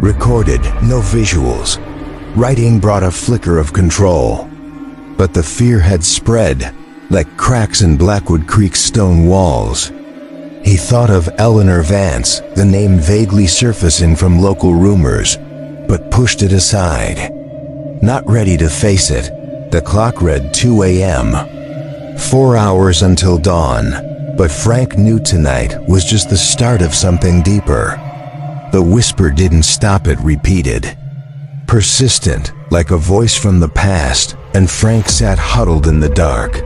Recorded, no visuals. Writing brought a flicker of control. But the fear had spread, like cracks in Blackwood Creek's stone walls. He thought of Eleanor Vance, the name vaguely surfacing from local rumors, but pushed it aside. Not ready to face it, the clock read 2 a.m. 4 hours until dawn, but Frank knew tonight was just the start of something deeper. The whisper didn't stop, it repeated. Persistent, like a voice from the past, and Frank sat huddled in the dark,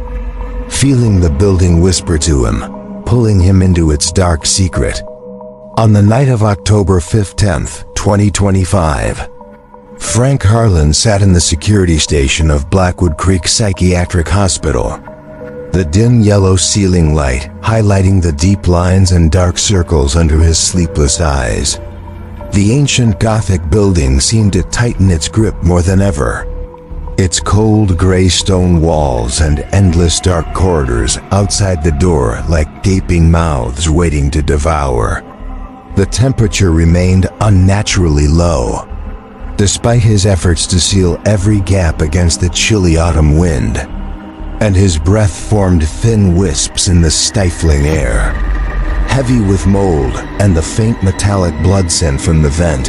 feeling the building whisper to him, pulling him into its dark secret. On the night of October 15th, 2025, Frank Harlan sat in the security station of Blackwood Creek Psychiatric Hospital. The dim yellow ceiling light highlighting the deep lines and dark circles under his sleepless eyes. The ancient Gothic building seemed to tighten its grip more than ever. Its cold gray stone walls and endless dark corridors outside the door like gaping mouths waiting to devour. The temperature remained unnaturally low, despite his efforts to seal every gap against the chilly autumn wind, and his breath formed thin wisps in the stifling air. Heavy with mold and the faint metallic blood scent from the vent,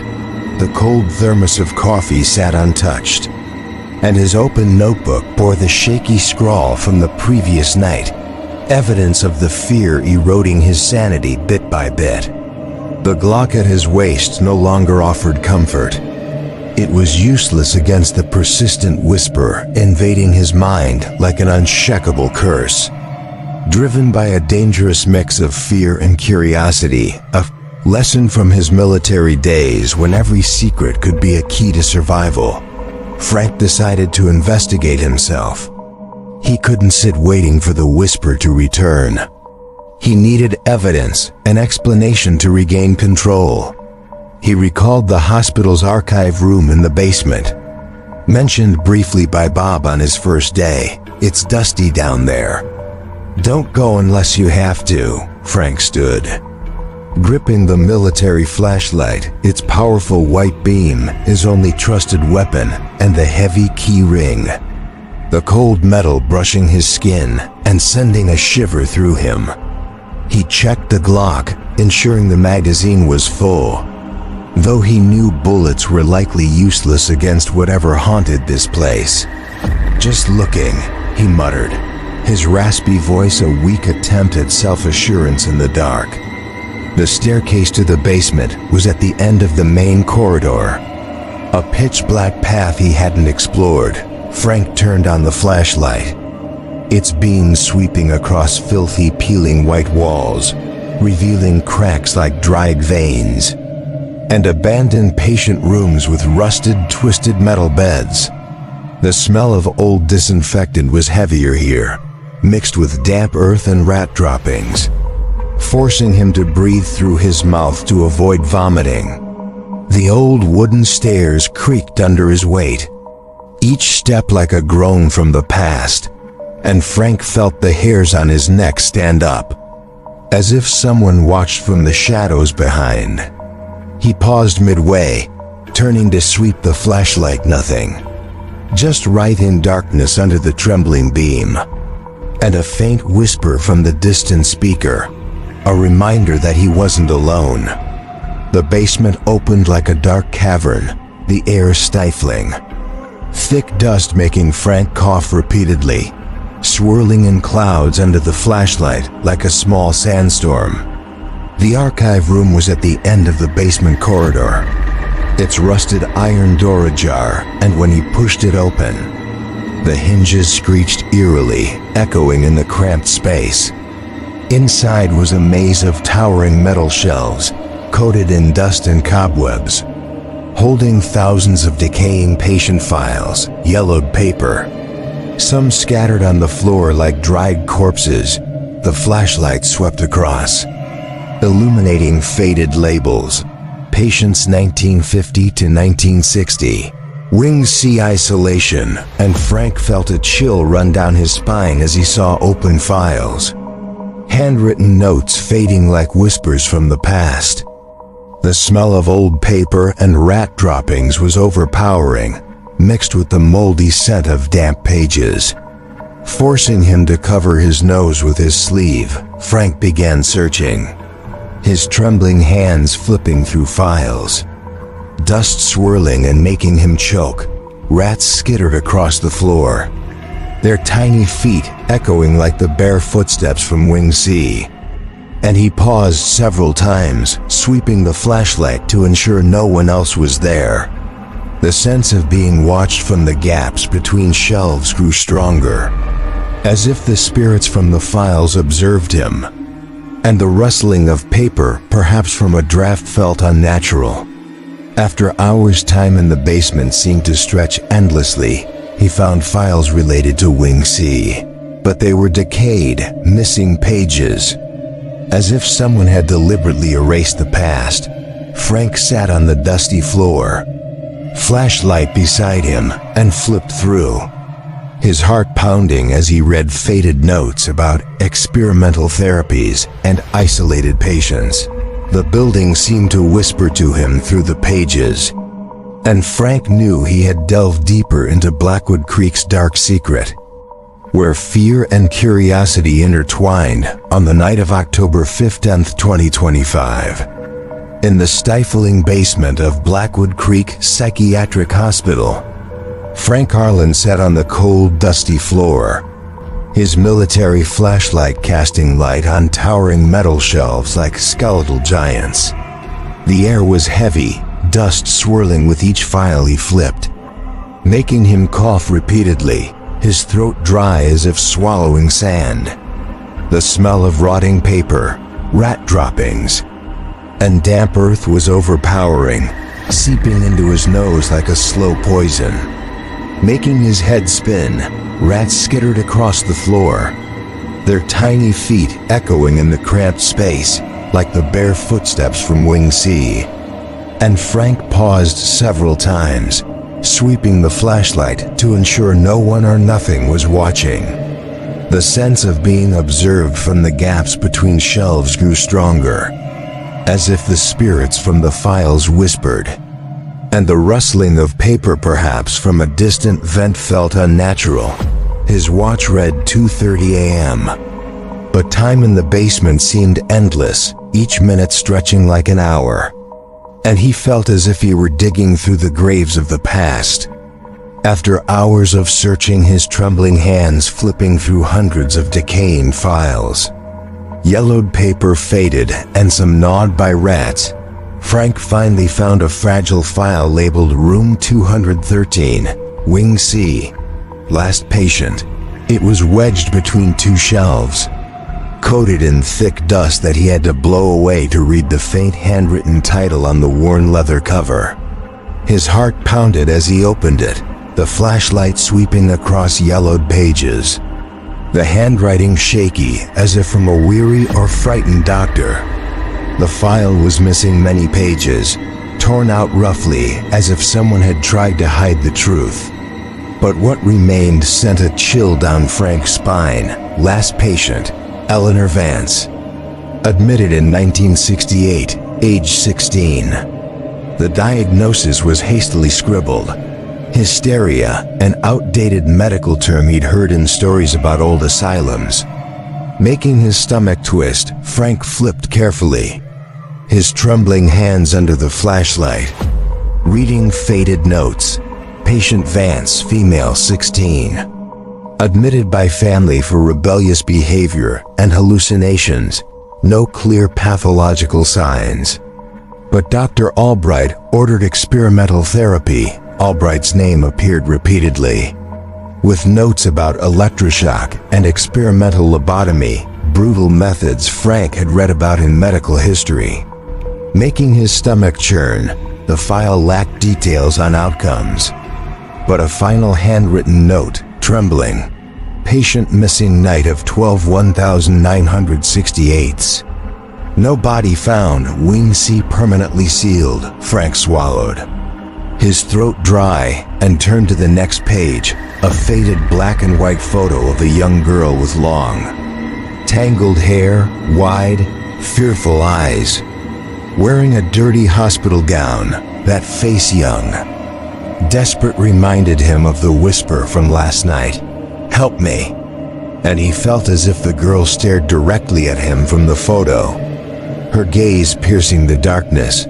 the cold thermos of coffee sat untouched, and his open notebook bore the shaky scrawl from the previous night, evidence of the fear eroding his sanity bit by bit. The Glock at his waist no longer offered comfort. It was useless against the persistent whisper invading his mind like an unshakable curse. Driven by a dangerous mix of fear and curiosity, a lesson from his military days when every secret could be a key to survival, Frank decided to investigate himself. He couldn't sit waiting for the whisper to return. He needed evidence, an explanation to regain control. He recalled the hospital's archive room in the basement. Mentioned briefly by Bob on his first day, "It's dusty down there." "Don't go unless you have to," Frank stood, gripping the military flashlight, its powerful white beam, his only trusted weapon, and the heavy key ring. The cold metal brushing his skin and sending a shiver through him. He checked the Glock, ensuring the magazine was full, though he knew bullets were likely useless against whatever haunted this place. "Just looking," he muttered, his raspy voice a weak attempt at self-assurance in the dark. The staircase to the basement was at the end of the main corridor, a pitch-black path he hadn't explored. Frank turned on the flashlight, its beam sweeping across filthy, peeling white walls, revealing cracks like dried veins, and abandoned patient rooms with rusted, twisted metal beds. The smell of old disinfectant was heavier here, mixed with damp earth and rat droppings, forcing him to breathe through his mouth to avoid vomiting. The old wooden stairs creaked under his weight, each step like a groan from the past, and Frank felt the hairs on his neck stand up, as if someone watched from the shadows behind. He paused midway, turning to sweep the flashlight. Nothing. Just right in darkness under the trembling beam. And a faint whisper from the distant speaker, a reminder that he wasn't alone. The basement opened like a dark cavern, the air stifling. Thick dust making Frank cough repeatedly, swirling in clouds under the flashlight like a small sandstorm. The archive room was at the end of the basement corridor, its rusted iron door ajar, and when he pushed it open, the hinges screeched eerily, echoing in the cramped space. Inside was a maze of towering metal shelves, coated in dust and cobwebs, holding thousands of decaying patient files, yellowed paper, some scattered on the floor like dried corpses. The flashlight swept across, illuminating faded labels. Patients 1950 to 1960. Wing C isolation, and Frank felt a chill run down his spine as he saw open files. Handwritten notes fading like whispers from the past. The smell of old paper and rat droppings was overpowering, mixed with the moldy scent of damp pages. Forcing him to cover his nose with his sleeve, Frank began searching, his trembling hands flipping through files. Dust swirling and making him choke, rats skittered across the floor, their tiny feet echoing like the bare footsteps from Wing C. And he paused several times, sweeping the flashlight to ensure no one else was there. The sense of being watched from the gaps between shelves grew stronger, as if the spirits from the files observed him. And the rustling of paper, perhaps from a draft, felt unnatural. After hours, time in the basement seemed to stretch endlessly. He found files related to Wing C, but they were decayed, missing pages. As if someone had deliberately erased the past, Frank sat on the dusty floor, flashlight beside him, and flipped through, his heart pounding as he read faded notes about experimental therapies and isolated patients. The building seemed to whisper to him through the pages, and Frank knew he had delved deeper into Blackwood Creek's dark secret, where fear and curiosity intertwined. On the night of October 15th, 2025, in the stifling basement of Blackwood Creek Psychiatric Hospital, Frank Harlan sat on the cold, dusty floor, his military flashlight casting light on towering metal shelves like skeletal giants. The air was heavy, dust swirling with each file he flipped, making him cough repeatedly, his throat dry as if swallowing sand. The smell of rotting paper, rat droppings, and damp earth was overpowering, seeping into his nose like a slow poison. Making his head spin, rats skittered across the floor, their tiny feet echoing in the cramped space like the bare footsteps from Wing C. And Frank paused several times, sweeping the flashlight to ensure no one or nothing was watching. The sense of being observed from the gaps between shelves grew stronger, as if the spirits from the files whispered, and the rustling of paper, perhaps from a distant vent, felt unnatural. His watch read 2:30 a.m., but time in the basement seemed endless, each minute stretching like an hour. And he felt as if he were digging through the graves of the past. After hours of searching, his trembling hands flipping through hundreds of decaying files, yellowed paper faded and some gnawed by rats, Frank finally found a fragile file labeled Room 213, Wing C, Last Patient. It was wedged between two shelves, coated in thick dust that he had to blow away to read the faint handwritten title on the worn leather cover. His heart pounded as he opened it, the flashlight sweeping across yellowed pages, the handwriting shaky as if from a weary or frightened doctor. The file was missing many pages, torn out roughly as if someone had tried to hide the truth. But what remained sent a chill down Frank's spine. Last patient, Eleanor Vance. Admitted in 1968, age 16. The diagnosis was hastily scribbled. Hysteria, an outdated medical term he'd heard in stories about old asylums. Making his stomach twist, Frank flipped carefully, his trembling hands under the flashlight, reading faded notes. Patient Vance, female, 16. Admitted by family for rebellious behavior and hallucinations. No clear pathological signs. But Dr. Albright ordered experimental therapy. Albright's name appeared repeatedly, with notes about electroshock and experimental lobotomy, brutal methods Frank had read about in medical history. Making his stomach churn, the file lacked details on outcomes, but a final handwritten note, trembling. Patient missing night of 12/1968. No body found, Wing C permanently sealed. Frank swallowed, his throat dry, and turned to the next page, a faded black and white photo of a young girl with long, tangled hair, wide, fearful eyes. wearing a dirty hospital gown, that face young. Desperate reminded him of the whisper from last night, "Help me." And he felt as if the girl stared directly at him from the photo, her gaze piercing the darkness.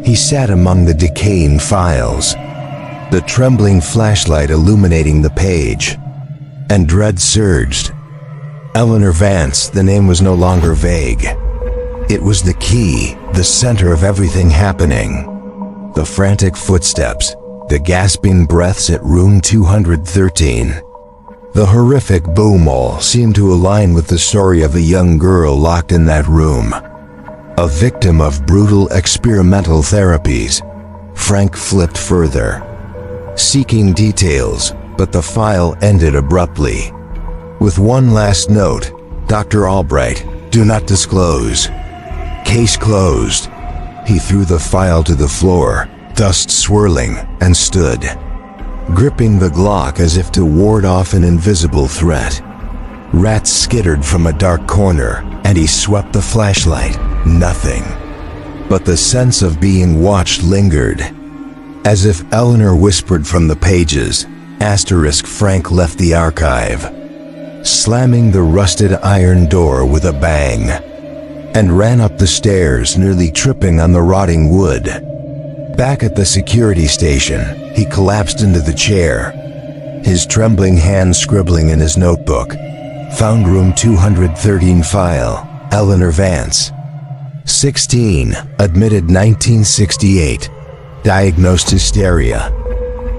He sat among the decaying files, the trembling flashlight illuminating the page, and dread surged. Eleanor Vance, the name was no longer vague. It was the key, the center of everything happening. The frantic footsteps, the gasping breaths at room 213. The horrific boom all seemed to align with the story of a young girl locked in that room, a victim of brutal experimental therapies. Frank flipped further, seeking details, but the file ended abruptly. With one last note, "Dr. Albright, do not disclose. Case closed." He threw the file to the floor, dust swirling, and stood, gripping the Glock as if to ward off an invisible threat. Rats skittered from a dark corner, and he swept the flashlight. Nothing. But the sense of being watched lingered. As if Eleanor whispered from the pages, Frank left the archive, slamming the rusted iron door with a bang, and ran up the stairs, nearly tripping on the rotting wood. Back at the security station, he collapsed into the chair, his trembling hand scribbling in his notebook. Found room 213 file, Eleanor Vance. 16, admitted 1968, diagnosed hysteria.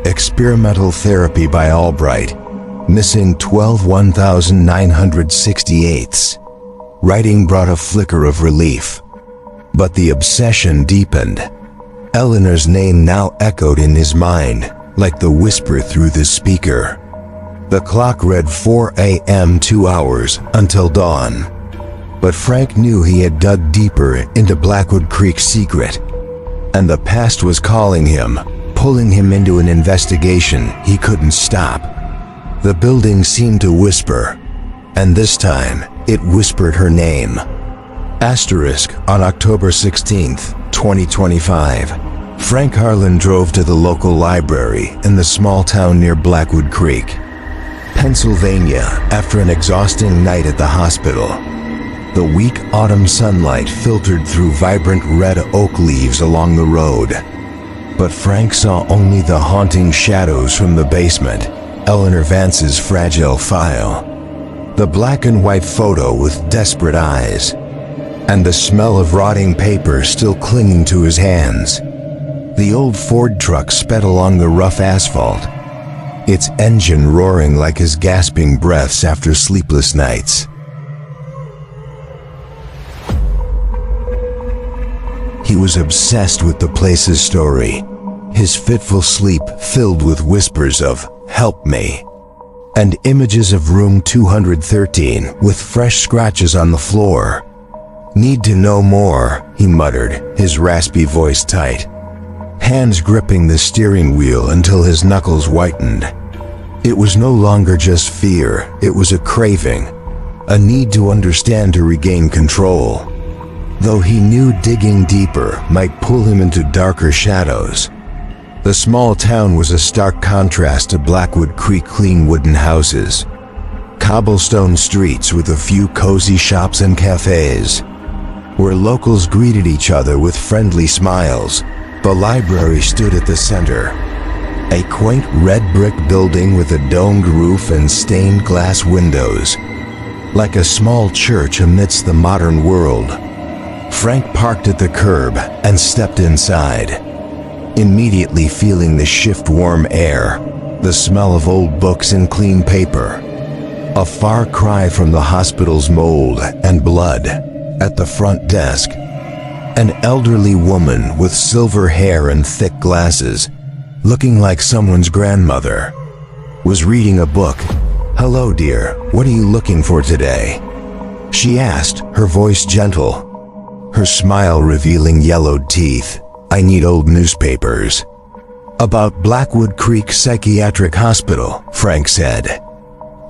Experimental therapy by Albright, missing 12 1968s. Writing brought a flicker of relief, but the obsession deepened. Eleanor's name now echoed in his mind, like the whisper through the speaker. The clock read 4 a.m. 2 hours until dawn. But Frank knew he had dug deeper into Blackwood Creek's secret, and the past was calling him, pulling him into an investigation he couldn't stop. The building seemed to whisper, and this time it whispered her name. On October 16th, 2025, Frank Harlan drove to the local library in the small town near Blackwood Creek, Pennsylvania, after an exhausting night at the hospital. The weak autumn sunlight filtered through vibrant red oak leaves along the road. But Frank saw only the haunting shadows from the basement, Eleanor Vance's fragile file, the black and white photo with desperate eyes, and the smell of rotting paper still clinging to his hands. The old Ford truck sped along the rough asphalt, its engine roaring like his gasping breaths after sleepless nights. He was obsessed with the place's story, his fitful sleep filled with whispers of "help me," and images of room 213 with fresh scratches on the floor. "Need to know more," he muttered, his raspy voice tight, hands gripping the steering wheel until his knuckles whitened. It was no longer just fear, it was a craving, a need to understand to regain control. Though he knew digging deeper might pull him into darker shadows. The small town was a stark contrast to Blackwood Creek clean wooden houses, cobblestone streets with a few cozy shops and cafes, where locals greeted each other with friendly smiles. The library stood at the center, a quaint red brick building with a domed roof and stained glass windows, like a small church amidst the modern world. Frank parked at the curb and stepped inside, immediately feeling the shift warm air, the smell of old books and clean paper, a far cry from the hospital's mold and blood. At the front desk, an elderly woman with silver hair and thick glasses, looking like someone's grandmother, was reading a book. "Hello, dear, what are you looking for today?" she asked, her voice gentle, her smile revealing yellowed teeth. "I need old newspapers." "About Blackwood Creek Psychiatric Hospital," Frank said,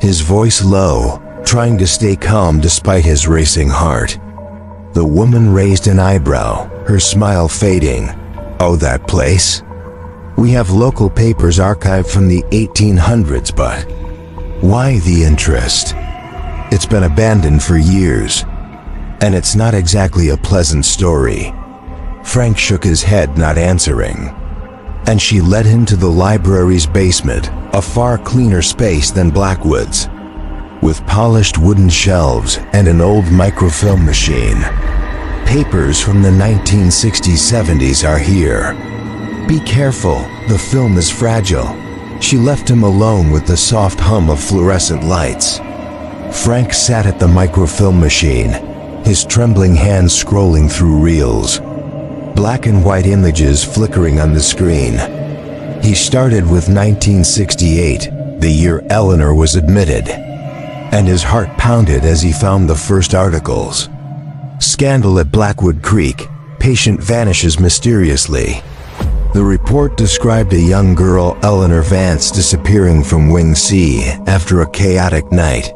his voice low, trying to stay calm despite his racing heart. The woman raised an eyebrow, her smile fading. "Oh, that place? We have local papers archived from the 1800s, but why the interest? It's been abandoned for years, and it's not exactly a pleasant story." Frank shook his head, not answering. And she led him to the library's basement, a far cleaner space than Blackwood's, with polished wooden shelves and an old microfilm machine. "Papers from the 1960s-70s are here. Be careful, the film is fragile." She left him alone with the soft hum of fluorescent lights. Frank sat at the microfilm machine, his trembling hands scrolling through reels, black and white images flickering on the screen. He started with 1968, the year Eleanor was admitted, and his heart pounded as he found the first articles. "Scandal at Blackwood Creek. Patient vanishes mysteriously." The report described a young girl, Eleanor Vance, disappearing from Wing C after a chaotic night,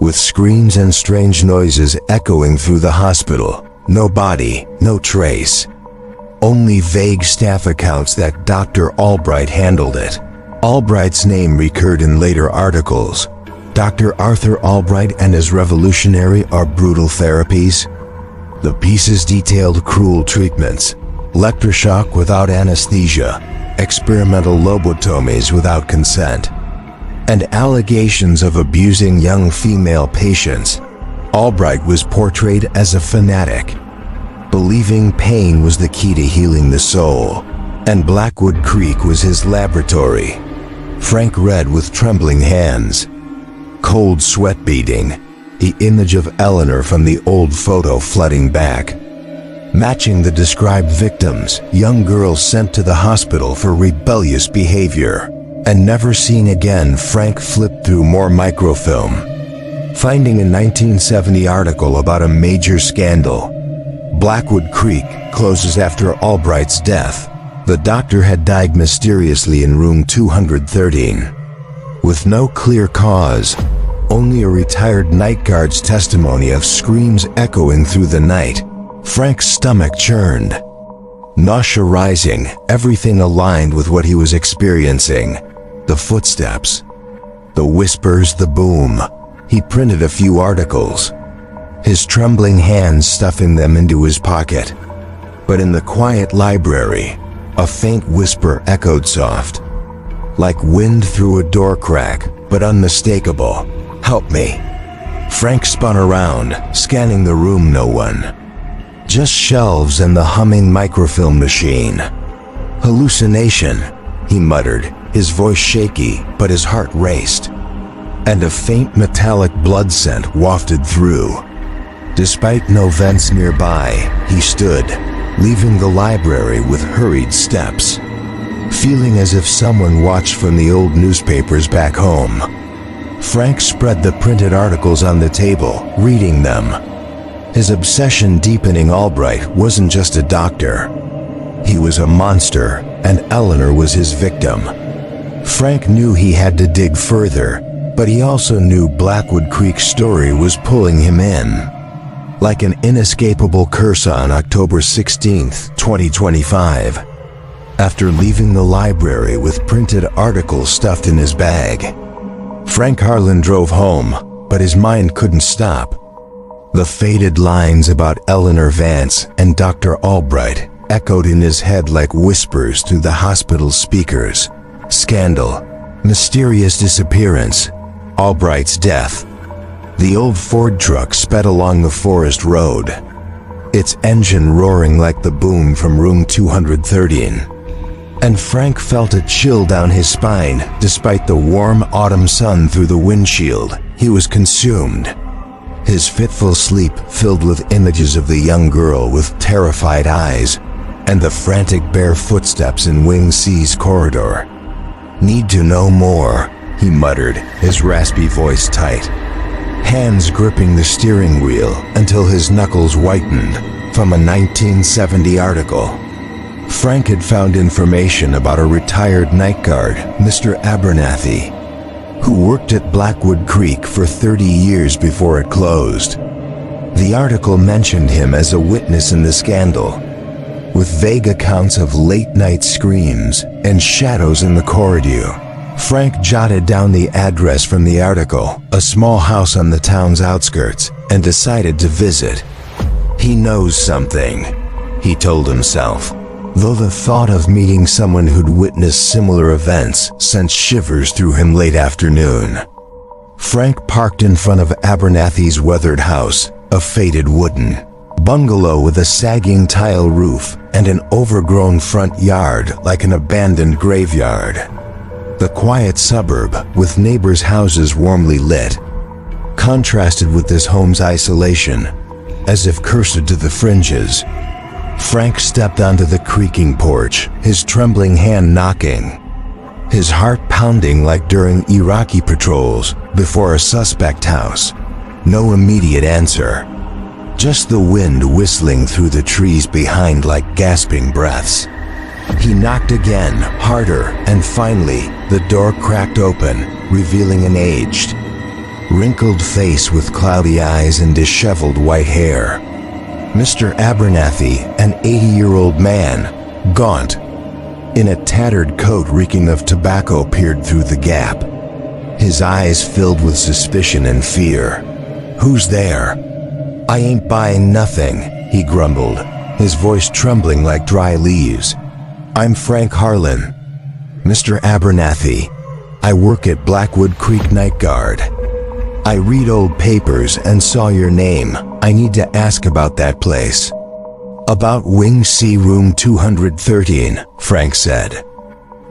with screams and strange noises echoing through the hospital. No body, no trace. Only vague staff accounts that Dr. Albright handled it. Albright's name recurred in later articles. Dr. Arthur Albright and his revolutionary or brutal therapies. The pieces detailed cruel treatments, electroshock without anesthesia, experimental lobotomies without consent, and allegations of abusing young female patients. Albright was portrayed as a fanatic, believing pain was the key to healing the soul, and Blackwood Creek was his laboratory. Frank read with trembling hands, cold sweat beading, the image of Eleanor from the old photo flooding back, matching the described victims, young girls sent to the hospital for rebellious behavior and never seen again. Frank flipped through more microfilm, finding a 1970 article about a major scandal. Blackwood Creek closes after Albright's death. The doctor had died mysteriously in room 213, with no clear cause, only a retired night guard's testimony of screams echoing through the night. Frank's stomach churned, nausea rising, everything aligned with what he was experiencing. The footsteps, the whispers, the boom. He printed a few articles, his trembling hands stuffing them into his pocket. But in the quiet library, a faint whisper echoed soft, like wind through a door crack, but unmistakable. "Help me." Frank spun around, scanning the room. No one. Just shelves and the humming microfilm machine. "Hallucination," he muttered, his voice shaky, but his heart raced. And a faint metallic blood scent wafted through. Despite no vents nearby, he stood, leaving the library with hurried steps, feeling as if someone watched from the old newspapers back home. Frank spread the printed articles on the table, reading them. His obsession deepening. Albright wasn't just a doctor. He was a monster, and Eleanor was his victim. Frank knew he had to dig further, but he also knew Blackwood Creek's story was pulling him in, like an inescapable curse. On October 16, 2025, after leaving the library with printed articles stuffed in his bag, Frank Harlan drove home, but his mind couldn't stop. The faded lines about Eleanor Vance and Dr. Albright echoed in his head like whispers through the hospital speakers. Scandal, mysterious disappearance, Albright's death. The old Ford truck sped along the forest road, its engine roaring like the boom from room 213. And Frank felt a chill down his spine. Despite the warm autumn sun through the windshield, he was consumed. His fitful sleep filled with images of the young girl with terrified eyes and the frantic bare footsteps in Wing C's corridor. "Need to know more," he muttered, his raspy voice tight, hands gripping the steering wheel until his knuckles whitened. From a 1970 article, Frank had found information about a retired night guard, Mr. Abernathy, who worked at Blackwood Creek for 30 years before it closed. The article mentioned him as a witness in the scandal, with vague accounts of late-night screams and shadows in the corridor. Frank jotted down the address from the article, a small house on the town's outskirts, and decided to visit. He knows something, he told himself, though the thought of meeting someone who'd witnessed similar events sent shivers through him late afternoon. Frank parked in front of Abernathy's weathered house, a faded wooden bungalow with a sagging tile roof and an overgrown front yard like an abandoned graveyard. The quiet suburb, with neighbors' houses warmly lit, contrasted with this home's isolation, as if cursed to the fringes. Frank stepped onto the creaking porch, his trembling hand knocking, his heart pounding like during Iraqi patrols before a suspect house. No immediate answer, just the wind whistling through the trees behind like gasping breaths. He knocked again, harder, and finally, the door cracked open, revealing an aged, wrinkled face with cloudy eyes and disheveled white hair. Mr. Abernathy, an 80-year-old man, gaunt, in a tattered coat reeking of tobacco, peered through the gap, his eyes filled with suspicion and fear. "Who's there?" "I ain't buying nothing," he grumbled, his voice trembling like dry leaves. "I'm Frank Harlan. Mr. Abernathy. I work at Blackwood Creek Night Guard. I read old papers and saw your name. I need to ask about that place." "About Wing C room 213, Frank said,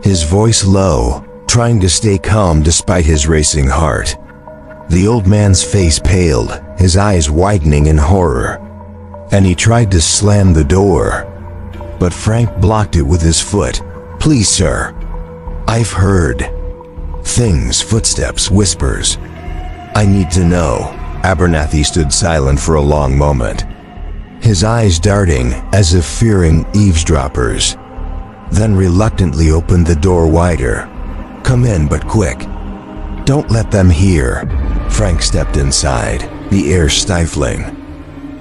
his voice low, trying to stay calm despite his racing heart. The old man's face paled, his eyes widening in horror, and he tried to slam the door, but Frank blocked it with his foot. "Please, sir. I've heard things, footsteps, whispers. I need to know." Abernathy stood silent for a long moment, his eyes darting as if fearing eavesdroppers, then reluctantly opened the door wider. "Come in, but quick. Don't let them hear." Frank stepped inside, the air stifling,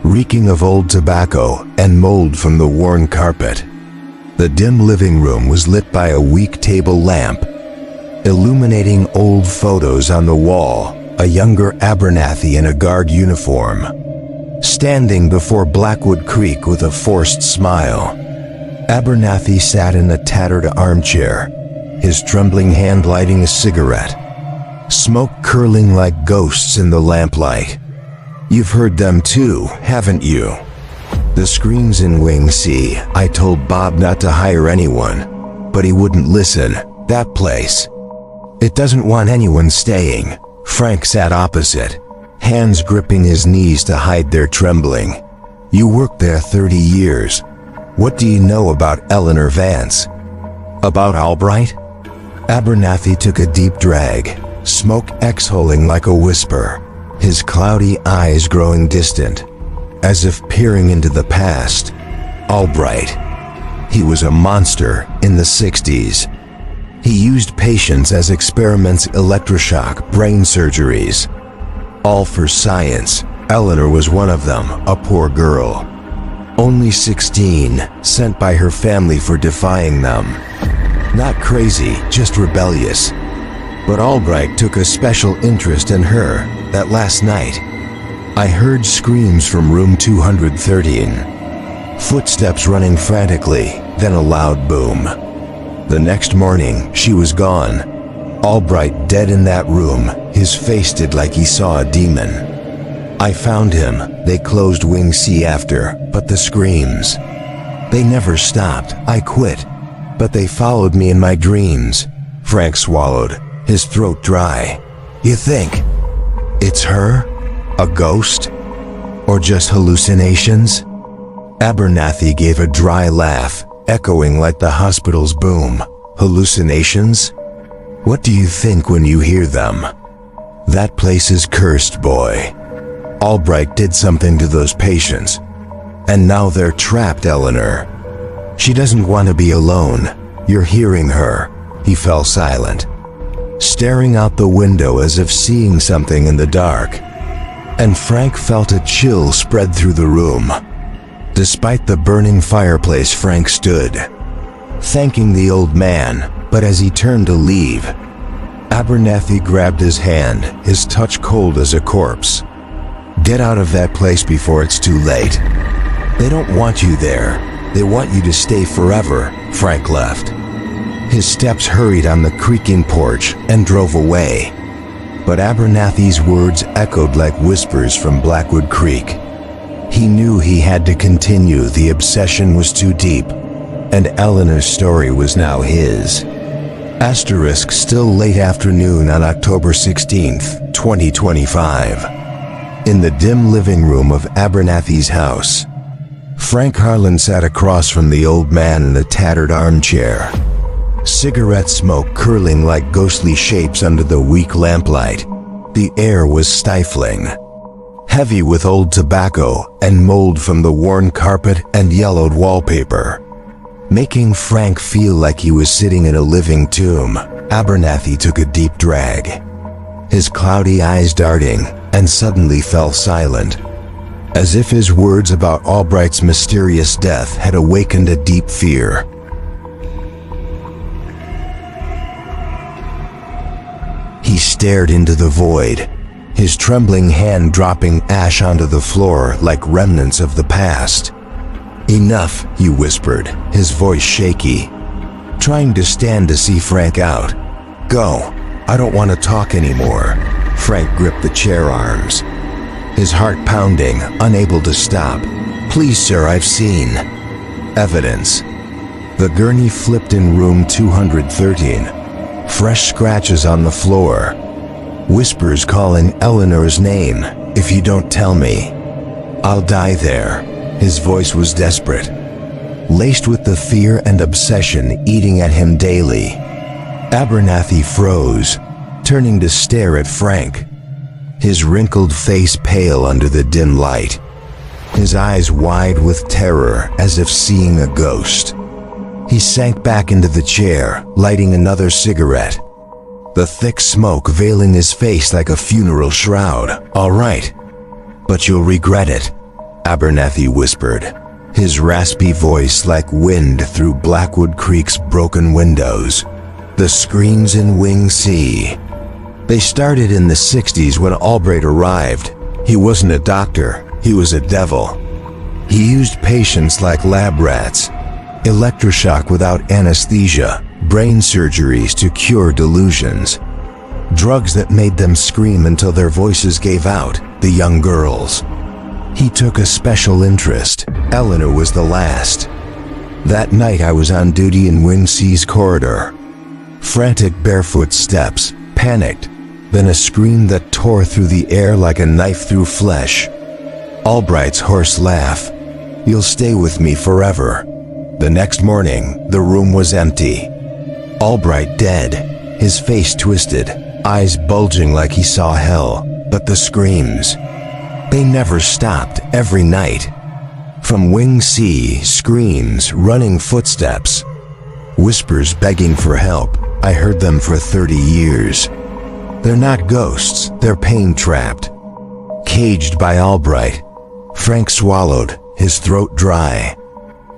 reeking of old tobacco and mold from the worn carpet. The dim living room was lit by a weak table lamp, illuminating old photos on the wall. A younger Abernathy in a guard uniform, standing before Blackwood Creek with a forced smile. Abernathy sat in a tattered armchair, his trembling hand lighting a cigarette, smoke curling like ghosts in the lamplight. "You've heard them too, haven't you? The screams in Wing C. I told Bob not to hire anyone, but he wouldn't listen. That place, it doesn't want anyone staying." Frank sat opposite, hands gripping his knees to hide their trembling. "You worked there 30 years. What do you know about Eleanor Vance?" "About Albright?" Abernathy took a deep drag, smoke exhaling like a whisper, his cloudy eyes growing distant, as if peering into the past. "Albright. He was a monster in the 60s. He used patients as experiments, electroshock, brain surgeries. All for science. Eleanor was one of them, a poor girl. Only 16, sent by her family for defying them. Not crazy, just rebellious. But Albright took a special interest in her. That last night, I heard screams from room 213. Footsteps running frantically, then a loud boom. The next morning, she was gone. Albright dead in that room, his face did like he saw a demon. I found him. They closed Wing C after, but the screams, they never stopped. I quit, but they followed me in my dreams." Frank swallowed, his throat dry. "You think it's her? A ghost? Or just hallucinations?" Abernathy gave a dry laugh, echoing like the hospital's boom. "Hallucinations? What do you think when you hear them? That place is cursed, boy. Albright did something to those patients, and now they're trapped, Eleanor. She doesn't want to be alone. You're hearing her." He fell silent, staring out the window as if seeing something in the dark. and Frank felt a chill spread through the room. Despite the burning fireplace, Frank stood, thanking the old man, but as he turned to leave, Abernathy grabbed his hand, his touch cold as a corpse. "Get out of that place before it's too late. They don't want you there. They want you to stay forever." Frank left. His steps hurried on the creaking porch and drove away. But Abernathy's words echoed like whispers from Blackwood Creek. He knew he had to continue. The obsession was too deep, and Eleanor's story was now his. Asterisk, still late afternoon on October 16th, 2025. In the dim living room of Abernathy's house, Frank Harlan sat across from the old man in a tattered armchair, cigarette smoke curling like ghostly shapes under the weak lamplight. The air was stifling, heavy with old tobacco and mold from the worn carpet and yellowed wallpaper, making Frank feel like he was sitting in a living tomb. Abernathy took a deep drag, his cloudy eyes darting, and suddenly fell silent, as if his words about Albright's mysterious death had awakened a deep fear. He stared into the void, his trembling hand dropping ash onto the floor like remnants of the past. "Enough," he whispered, his voice shaky, trying to stand to see Frank out. "Go. I don't want to talk anymore." Frank gripped the chair arms, his heart pounding, unable to stop. "Please, sir, I've seen evidence." The gurney flipped in room 213. Fresh scratches on the floor. Whispers calling Eleanor's name. "If you don't tell me, I'll die there." His voice was desperate, laced with the fear and obsession eating at him daily. Abernathy froze, turning to stare at Frank, his wrinkled face pale under the dim light, his eyes wide with terror as if seeing a ghost. He sank back into the chair, lighting another cigarette, the thick smoke veiling his face like a funeral shroud. "All right, but you'll regret it," Abernathy whispered, his raspy voice like wind through Blackwood Creek's broken windows. The screams in Wing C. They started in the 60s when Albright arrived. He wasn't a doctor, he was a devil. He used patients like lab rats, electroshock without anesthesia, brain surgeries to cure delusions, drugs that made them scream until their voices gave out, the young girls. He took a special interest. Eleanor was the last. That night I was on duty in Wing C's corridor. Frantic barefoot steps, panicked, then a scream that tore through the air like a knife through flesh. Albright's hoarse laugh. "You'll stay with me forever." The next morning, the room was empty. Albright dead, his face twisted, eyes bulging like he saw hell. But the screams, they never stopped. Every night. From Wing C, screams, running footsteps, whispers begging for help. I heard them for 30 years. They're not ghosts, they're pain-trapped, caged by Albright. Frank swallowed, his throat dry,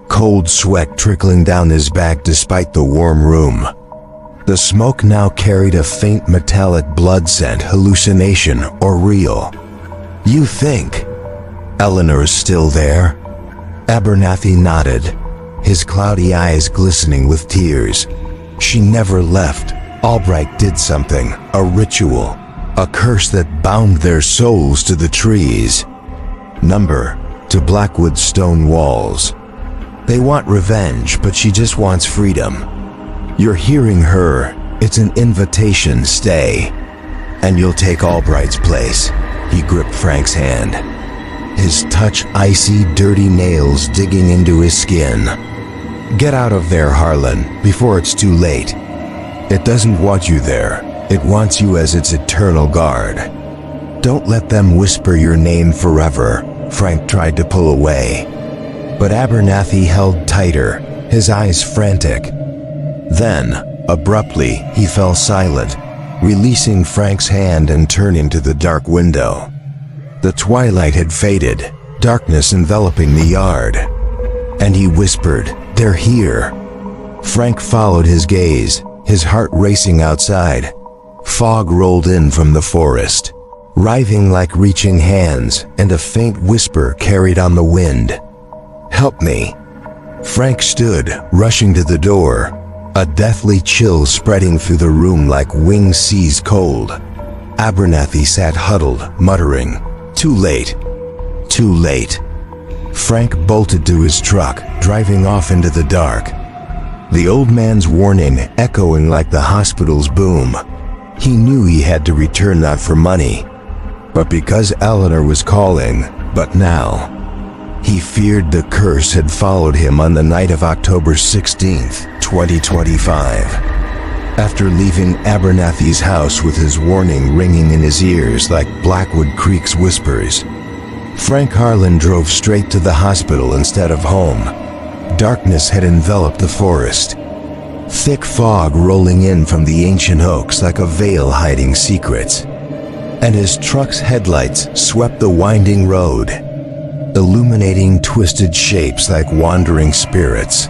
cold sweat trickling down his back despite the warm room. The smoke now carried a faint metallic blood scent. Hallucination or real? "You think Eleanor is still there?" Abernathy nodded, his cloudy eyes glistening with tears. "She never left. Albright did something, a ritual, a curse that bound their souls to the trees. Number, to Blackwood stone walls. They want revenge, but she just wants freedom. You're hearing her. It's an invitation. Stay, and you'll take Albright's place." He gripped Frank's hand, his touch icy, dirty nails digging into his skin. "Get out of there, Harlan, before it's too late. It doesn't want you there. It wants you as its eternal guard. Don't let them whisper your name forever." Frank tried to pull away, but Abernathy held tighter, his eyes frantic. Then, abruptly, he fell silent, releasing Frank's hand and turning to the dark window. The twilight had faded, darkness enveloping the yard. And he whispered, "They're here." Frank followed his gaze, his heart racing outside. Fog rolled in from the forest, writhing like reaching hands, and a faint whisper carried on the wind. "Help me." Frank stood, rushing to the door, a deathly chill spreading through the room like wings seized cold. Abernathy sat huddled, muttering, "Too late. Too late." Frank bolted to his truck, driving off into the dark. The old man's warning echoing like the hospital's boom. He knew he had to return that for money, but because Eleanor was calling, but now. He feared the curse had followed him on the night of October 16th, 2025. After leaving Abernathy's house with his warning ringing in his ears like Blackwood Creek's whispers, Frank Harlan drove straight to the hospital instead of home. Darkness had enveloped the forest, thick fog rolling in from the ancient oaks like a veil hiding secrets. And his truck's headlights swept the winding road, illuminating twisted shapes like wandering spirits.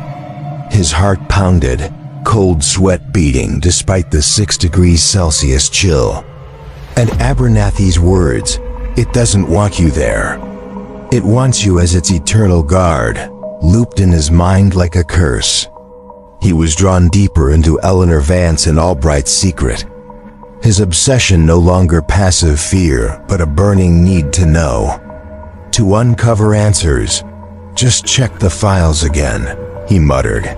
His heart pounded, cold sweat beating despite the 6 degrees Celsius chill. And Abernathy's words, "It doesn't want you there. It wants you as its eternal guard," looped in his mind like a curse. He was drawn deeper into Eleanor Vance and Albright's secret. His obsession no longer passive fear, but a burning need to know. To uncover answers. "Just check the files again," he muttered,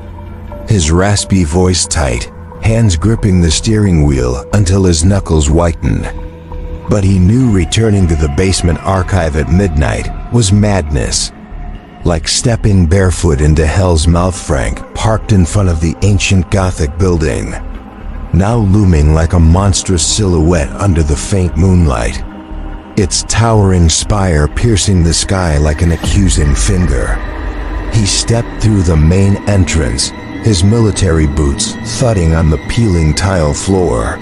his raspy voice tight, hands gripping the steering wheel until his knuckles whitened. But he knew returning to the basement archive at midnight was madness. Like stepping barefoot into hell's mouth. Frank parked in front of the ancient Gothic building, now looming like a monstrous silhouette under the faint moonlight, its towering spire piercing the sky like an accusing finger. He stepped through the main entrance, his military boots thudding on the peeling tile floor.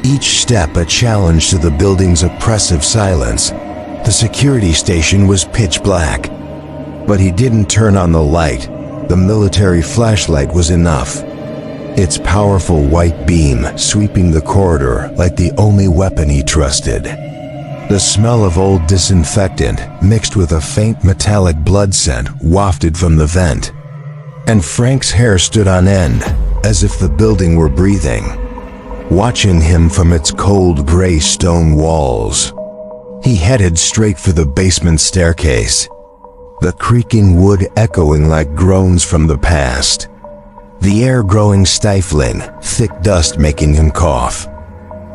Each step a challenge to the building's oppressive silence. The security station was pitch black, but he didn't turn on the light. The military flashlight was enough, its powerful white beam sweeping the corridor like the only weapon he trusted. The smell of old disinfectant mixed with a faint metallic blood scent wafted from the vent, and Frank's hair stood on end, as if the building were breathing, watching him from its cold gray stone walls. He headed straight for the basement staircase, the creaking wood echoing like groans from the past, the air growing stifling, thick dust making him cough,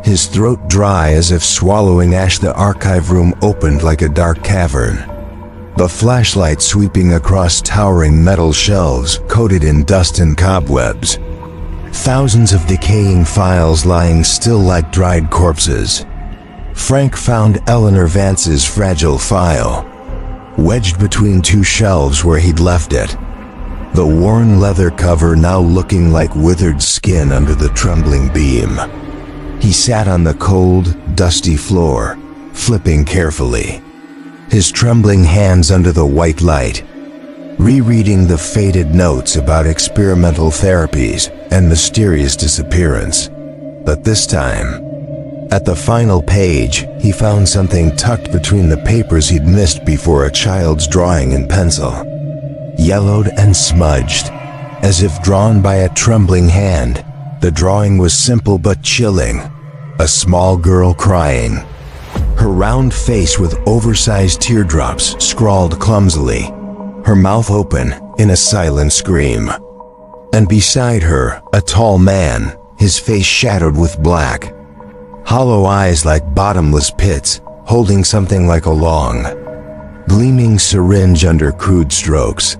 his throat dry as if swallowing ash. The archive room opened like a dark cavern, the flashlight sweeping across towering metal shelves coated in dust and cobwebs, thousands of decaying files lying still like dried corpses. Frank found Eleanor Vance's fragile file, wedged between 2 shelves where he'd left it, the worn leather cover now looking like withered skin under the trembling beam. He sat on the cold, dusty floor, flipping carefully, his trembling hands under the white light, rereading the faded notes about experimental therapies and mysterious disappearance. But this time, at the final page, he found something tucked between the papers he'd missed before. A child's drawing in pencil, yellowed and smudged, as if drawn by a trembling hand. The drawing was simple but chilling. A small girl crying, her round face with oversized teardrops scrawled clumsily, her mouth open in a silent scream. And beside her, a tall man, his face shadowed with black, hollow eyes like bottomless pits, holding something like a long, gleaming syringe under crude strokes.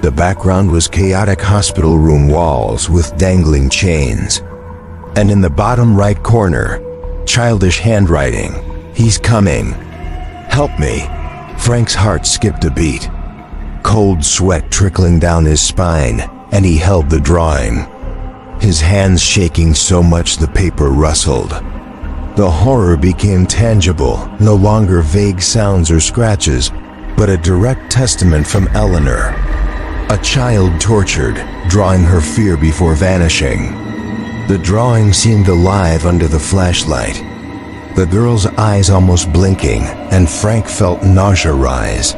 The background was chaotic hospital room walls with dangling chains. And in the bottom right corner, childish handwriting, "He's coming. Help me." Frank's heart skipped a beat, cold sweat trickling down his spine, and he held the drawing, his hands shaking so much the paper rustled. The horror became tangible, no longer vague sounds or scratches, but a direct testament from Eleanor. A child tortured, drawing her fear before vanishing. The drawing seemed alive under the flashlight, the girl's eyes almost blinking, and Frank felt nausea rise.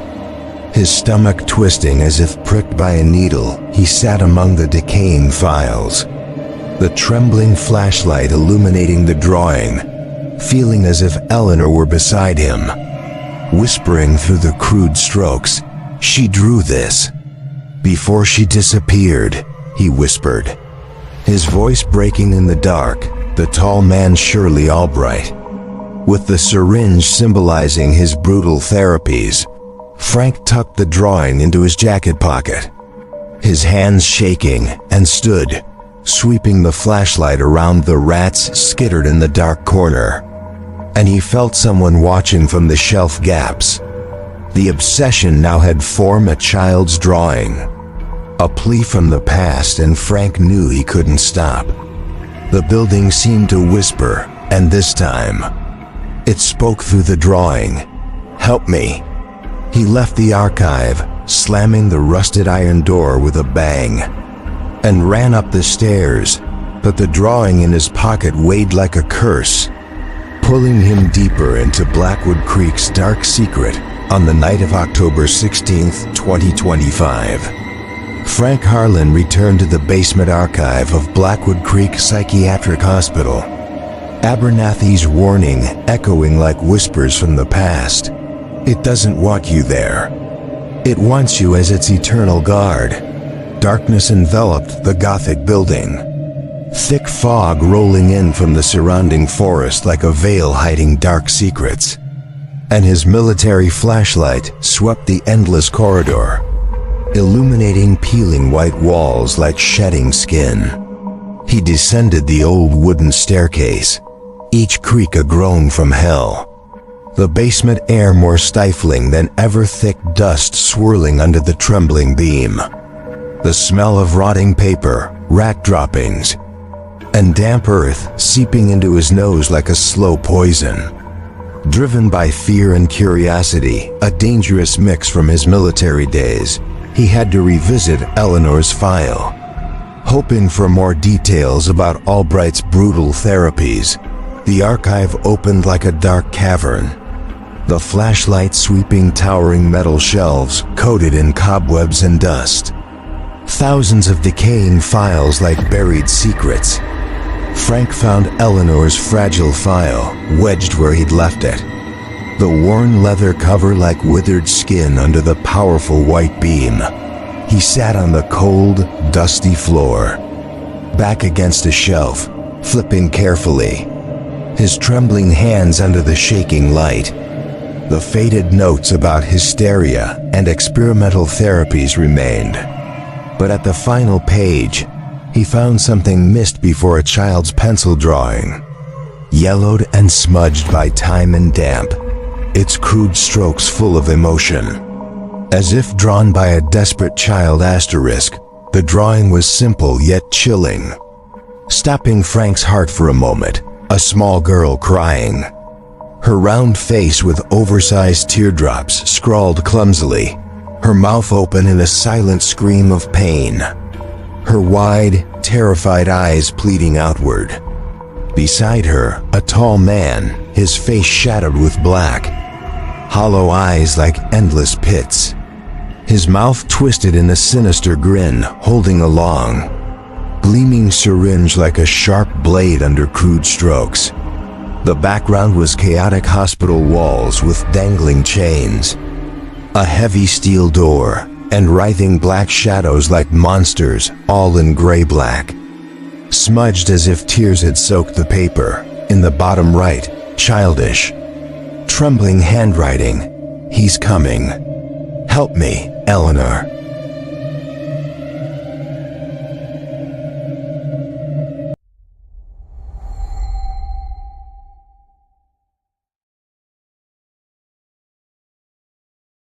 His stomach twisting as if pricked by a needle, he sat among the decaying files, the trembling flashlight illuminating the drawing, feeling as if Eleanor were beside him. Whispering through the crude strokes, "She drew this." "Before she disappeared," he whispered, his voice breaking in the dark, the tall man Shirley Albright, with the syringe symbolizing his brutal therapies. Frank tucked the drawing into his jacket pocket, his hands shaking, and stood, sweeping the flashlight around the rats skittered in the dark corner. And he felt someone watching from the shelf gaps. The obsession now had form a child's drawing, a plea from the past, and Frank knew he couldn't stop. The building seemed to whisper, and this time, it spoke through the drawing. "Help me." He left the archive, slamming the rusted iron door with a bang, and ran up the stairs, but the drawing in his pocket weighed like a curse, pulling him deeper into Blackwood Creek's dark secret on the night of October 16th, 2025. Frank Harlan returned to the basement archive of Blackwood Creek Psychiatric Hospital, Abernathy's warning echoing like whispers from the past. It doesn't want you there. It wants you as its eternal guard. Darkness enveloped the Gothic building, thick fog rolling in from the surrounding forest like a veil hiding dark secrets. And his military flashlight swept the endless corridor, illuminating peeling white walls like shedding skin. He descended the old wooden staircase, each creak a groan from hell. The basement air more stifling than ever, thick dust swirling under the trembling beam. The smell of rotting paper, rat droppings, and damp earth seeping into his nose like a slow poison. Driven by fear and curiosity, a dangerous mix from his military days, he had to revisit Eleanor's file, hoping for more details about Albright's brutal therapies. The archive opened like a dark cavern, the flashlight sweeping towering metal shelves coated in cobwebs and dust. Thousands of decaying files like buried secrets. Frank found Eleanor's fragile file, wedged where he'd left it, the worn leather cover like withered skin under the powerful white beam. He sat on the cold, dusty floor, back against a shelf, flipping carefully, his trembling hands under the shaking light. The faded notes about hysteria and experimental therapies remained. But at the final page, he found something missed before a child's pencil drawing, yellowed and smudged by time and damp, its crude strokes full of emotion. As if drawn by a desperate child asterisk, the drawing was simple yet chilling. Stopping Frank's heart for a moment, a small girl crying, her round face with oversized teardrops scrawled clumsily, her mouth open in a silent scream of pain, her wide, terrified eyes pleading outward. Beside her, a tall man, his face shadowed with black, hollow eyes like endless pits, his mouth twisted in a sinister grin, holding a long, gleaming syringe like a sharp blade under crude strokes. The background was chaotic hospital walls with dangling chains, a heavy steel door, and writhing black shadows like monsters, all in gray-black. Smudged as if tears had soaked the paper, in the bottom right, childish, trembling handwriting, "He's coming. Help me, Eleanor."